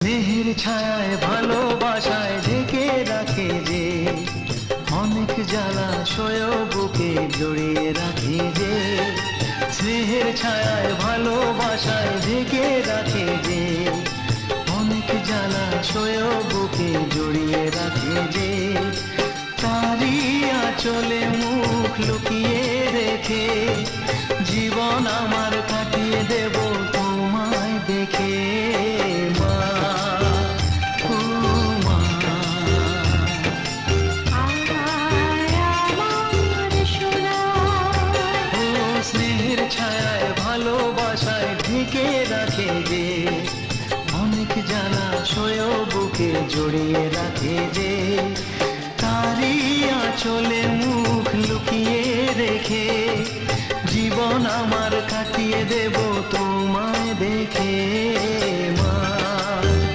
স্নেহের ছায়ায় ভালোবাসায় ঢেকে রাখে যে, অনেক জ্বালাশয় বুকে জড়িয়ে রাখে যে। স্নেহের ছায়ায় ভালোবাসায় ঢেকে রাখে যে, অনেক জ্বালাশয় বুকে জড়িয়ে রাখে যে। তারই আঁচলে মুখ লুকিয়ে রেখে জীবন আমার কাটিয়ে দেব তোমায় দেখে। মা, ও মা, ও স্নেহের ছায়ায় ভালোবাসায় ঢেকে রাখে যে, অনেক জ্বালাশয় বুকে জড়িয়ে রাখে যে। তারই আঁচলে মুখ লুকিয়ে রেখে জীবন আমার কাটিয়ে দেব তোমায় দেখে।